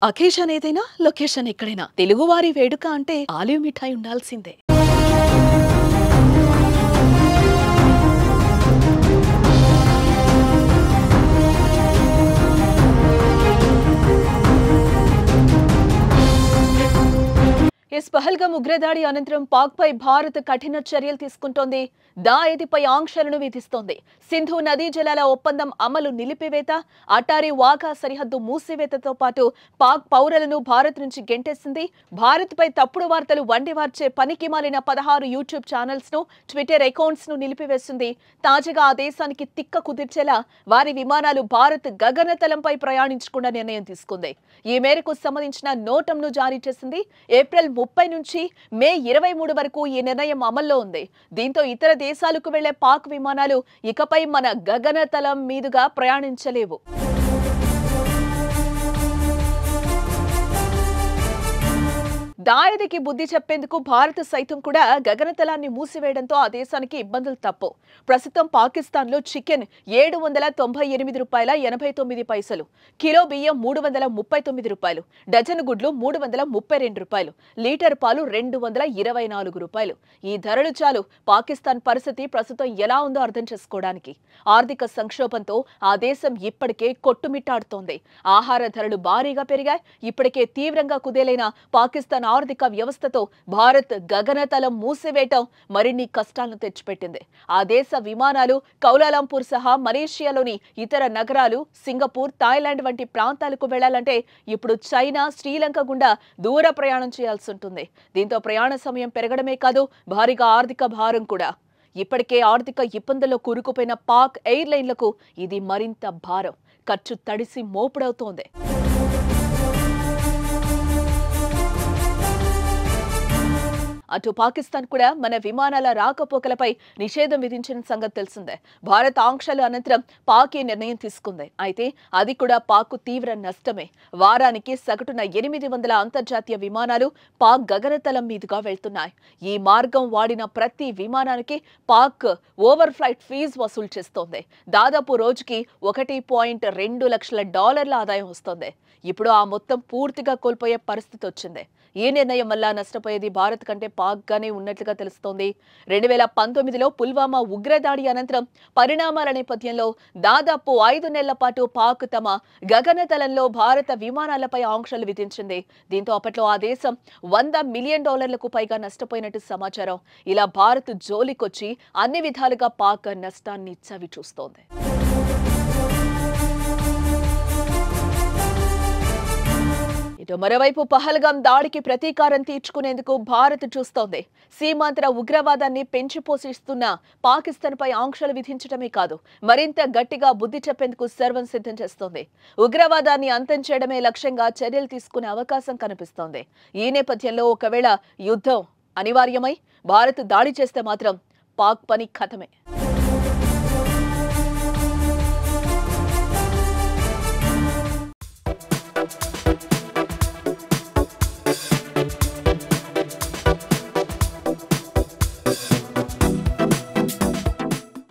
Occasion ఏదైనా location ఎక్కడైనా తెలుగువారి వేడుక అంటే ఆలివ్ మిఠాయి ఉండాల్సిందే. పహల్గామ్ ఉగ్రదాడి అనంతరం పాక్ పై భారత్ కఠిన చర్యలు తీసుకుంటోంది. దాయేదిపై ఆంక్షలను విధిస్తోంది. సింధు నదీ జలాల ఒప్పందం అమలు నిలిపివేత, అటారీ వాఘా సరిహద్దు మూసివేతతో పాటు పాక్ పౌరులను భారత్ నుంచి గెంటేసింది. భారత్ పై తప్పుడు వార్తలు వండివార్చే పనికి మాలిన 16 యూట్యూబ్ ఛానల్స్ ను, ట్విట్టర్ అకౌంట్స్ ను నిలిపివేసింది. తాజాగా ఆ దేశానికి తిక్క కుదిర్చేలా వారి విమానాలు భారత్ గగనతలంపై ప్రయాణించకుండా నిర్ణయం తీసుకుంది. ఈ మేరకు సంబంధించిన నోటంను జారీ చేసింది. ఏప్రిల్ 30 నుంచి మే 23 వరకు ఈ నిర్ణయం అమల్లో ఉంది. దీంతో ఇతర దేశాలకు వెళ్లే పాక్ విమానాలు ఇకపై మన గగనతలం మీదుగా ప్రయాణించలేవు. దాయేదికి బుద్ధి చెప్పేందుకు భారత్ సైతం కూడా గగనతలాన్ని మూసివేయడంతో ఆ దేశానికి ఇబ్బందులు తప్పవు. ప్రస్తుతం పాకిస్తాన్లో చికెన్ $798.89, కిలో బియ్యం $339, డజను గుడ్లు $332, లీటర్ పాలు $224. ఈ ధరలు చాలు పాకిస్తాన్ పరిస్థితి ప్రస్తుతం ఎలా ఉందో అర్థం చేసుకోవడానికి. ఆర్థిక సంక్షోభంతో ఆ దేశం ఇప్పటికే కొట్టుమిట్టాడుతోంది. ఆహార ధరలు భారీగా పెరిగాయి. ఇప్పటికే తీవ్రంగా కుదేలైన పాకిస్తాన్ ఆర్థిక వ్యవస్థతో భారత్ గగనతలం మూసివేయటం మరిన్ని కష్టాలను తెచ్చిపెట్టింది. ఆ దేశ విమానాలు కౌలాలంపూర్ సహా మలేషియాలోని ఇతర నగరాలు, సింగపూర్, థాయిలాండ్ వంటి ప్రాంతాలకు వెళ్లాలంటే ఇప్పుడు చైనా, శ్రీలంక గుండా దూర ప్రయాణం చేయాల్సి ఉంటుంది. దీంతో ప్రయాణ సమయం పెరగడమే కాదు, భారీగా ఆర్థిక భారం కూడా. ఇప్పటికే ఆర్థిక ఇబ్బందుల్లో కూరుకుపోయిన పాక్ ఎయిర్లైన్లకు ఇది మరింత భారం. ఖర్చు తడిసి మోపుడవుతోంది. అటు పాకిస్తాన్ కూడా మన విమానాల రాకపోకలపై నిషేధం విధించిన సంగతి తెలిసిందే. భారత్ ఆంక్షల అనంతరం పాక్ ఈ నిర్ణయం తీసుకుంది. అయితే అది కూడా పాక్ తీవ్ర నష్టమే. వారానికి సగటున 800 అంతర్జాతీయ విమానాలు పాక్ గగనతలం మీదుగా వెళ్తున్నాయి. ఈ మార్గం వాడిన ప్రతి విమానానికి పాక్ ఓవర్ ఫ్లైట్ ఫీజు వసూలు చేస్తోంది. దాదాపు రోజుకి $1.2 లక్షల ఆదాయం వస్తోంది. ఇప్పుడు ఆ మొత్తం పూర్తిగా కోల్పోయే పరిస్థితి వచ్చింది. ఈ నిర్ణయం వల్ల నష్టపోయేది భారత్ కంటే పాక్ గానే ఉన్నట్లుగా తెలుస్తోంది. 2019లో పుల్వామా ఉగ్రదాడి అనంతరం పరిణామాల నేపథ్యంలో దాదాపు 5 నెలల పాటు పాక్ తమ గగనతలంలో భారత విమానాలపై ఆంక్షలు విధించింది. దీంతో అప్పట్లో ఆ దేశం $100 మిలియన్ పైగా నష్టపోయినట్టు సమాచారం. ఇలా భారత్ జోలికొచ్చి అన్ని విధాలుగా పాక్ నష్టాన్ని చవి చూస్తోంది. మరోవైపు పహల్గామ్ దాడికి ప్రతీకారం తీర్చుకునేందుకు భారత్ చూస్తోంది. సీమాంతర ఉగ్రవాదాన్ని పెంచి పోషిస్తున్న పాకిస్తాన్ పై ఆంక్షలు విధించడమే కాదు, మరింత గట్టిగా బుద్ధి చెప్పేందుకు సర్వం సిద్ధం చేస్తోంది. ఉగ్రవాదాన్ని అంతం చేయడమే లక్ష్యంగా చర్యలు తీసుకునే అవకాశం కనిపిస్తోంది. ఈ నేపథ్యంలో ఒకవేళ యుద్ధం అనివార్యమై భారత్ దాడి చేస్తే మాత్రం పాక్ పని ఖతమే.